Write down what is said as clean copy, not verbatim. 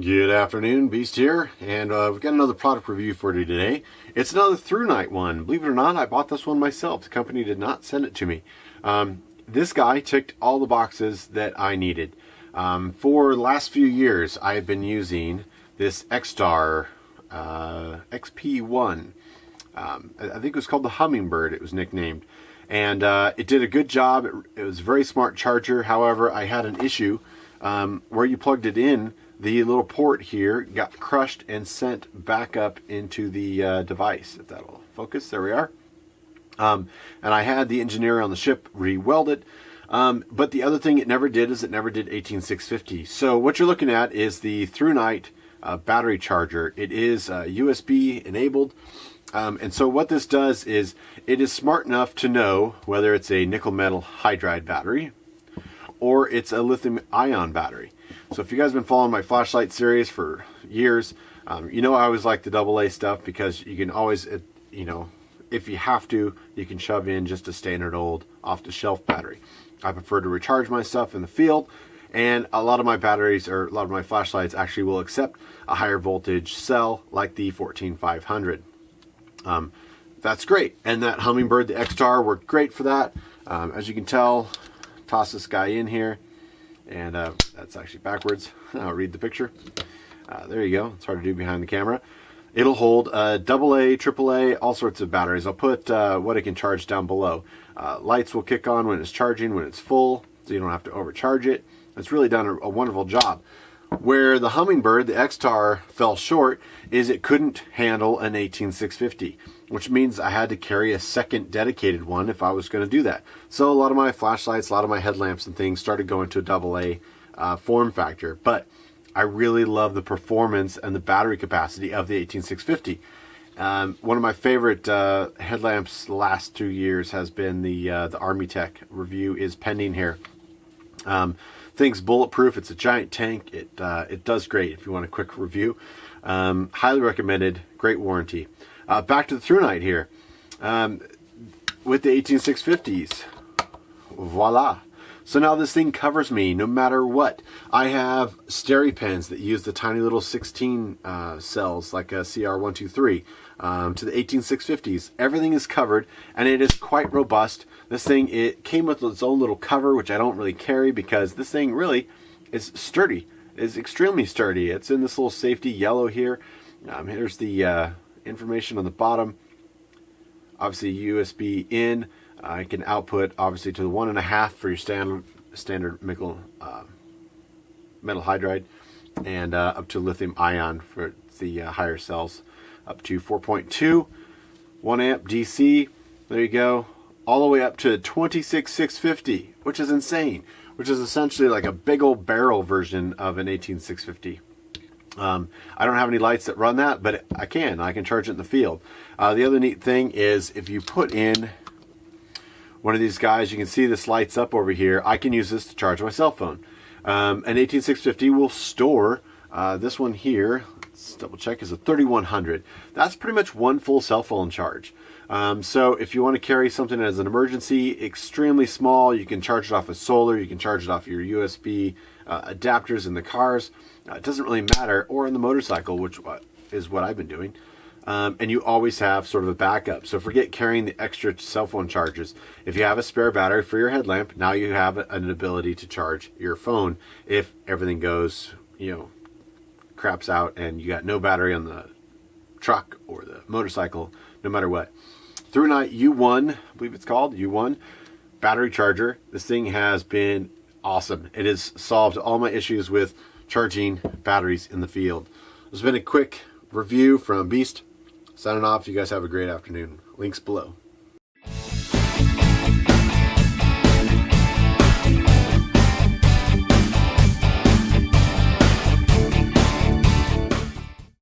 Good afternoon, Beast here, and we've got another product review for you today. It's another Thrunite one. Believe it or not, I bought this one myself. The company did not send it to me. This guy ticked all the boxes that I needed. For the last few years, I have been using this X-Star XP1. I think it was called the Hummingbird, it was nicknamed. And it did a good job. It was a very smart charger. However, I had an issue where you plugged it in. The little port here got crushed and sent back up into the device. If that'll focus, there we are. And I had the engineer on the ship re-weld it. But the other thing it never did is it never did 18650. So what you're looking at is the Thrunite battery charger. It is USB enabled. And so what this does is it is smart enough to know whether it's a nickel metal hydride battery or it's a lithium ion battery. So if you guys have been following my flashlight series for years, you know I always like the AA stuff because you can always, you know, if you have to, you can shove in just a standard old off-the-shelf battery. I prefer to recharge my stuff in the field, and a lot of my batteries, or a lot of my flashlights, actually will accept a higher voltage cell like the 14500. That's great, and that Hummingbird, the X-Star, worked great for that. As you can tell, toss this guy in here. And that's actually backwards. I'll read the picture. There you go. It's hard to do behind the camera. It'll hold AA, AAA, all sorts of batteries. I'll put what it can charge down below. Lights will kick on when it's charging, when it's full, so you don't have to overcharge it. It's really done a wonderful job. Where the Hummingbird, the X-Star, fell short is it couldn't handle an 18650, which means I had to carry a second dedicated one if I was going to do that. So a lot of my flashlights, a lot of my headlamps and things started going to a AA form factor. But I really love the performance and the battery capacity of the 18650. One of my favorite headlamps the last 2 years has been the Army Tech review is pending here. Thing's bulletproof. It's a giant tank. It does great if you want a quick review. Highly recommended. Great warranty. Back to the Thrunite here. With the 18650s. Voila. So now this thing covers me no matter what. I have stereo pens that use the tiny little 16 cells like a CR123 to the 18650s. Everything is covered and it is quite robust. This thing, it came with its own little cover, which I don't really carry because this thing really is sturdy. It's extremely sturdy. It's in this little safety yellow here. Here's the information on the bottom. Obviously USB in. I can output obviously to the 1.5 for your standard metal hydride, and up to lithium ion for the higher cells, up to 4.2, 1 amp DC. There you go, all the way up to 26650, which is insane. Which is essentially like a big old barrel version of an 18650. I don't have any lights that run that, but I can charge it in the field. The other neat thing is if you put in one of these guys, you can see this lights up over here. I can use this to charge my cell phone. An 18650 will store this one here. Let's double check, is a 3100. That's pretty much one full cell phone charge. So if you want to carry something as an emergency, extremely small, you can charge it off of solar, you can charge it off your USB adapters in the cars. It doesn't really matter, or in the motorcycle, which is what I've been doing. And you always have sort of a backup. So forget carrying the extra cell phone chargers. If you have a spare battery for your headlamp, now you have an ability to charge your phone if everything goes, you know, craps out and you got no battery on the truck or the motorcycle, no matter what. Thrunite U1, I believe it's called, U1 battery charger. This thing has been awesome. It has solved all my issues with charging batteries in the field. This has been a quick review from Beast. Signing off. You guys have a great afternoon. Links below.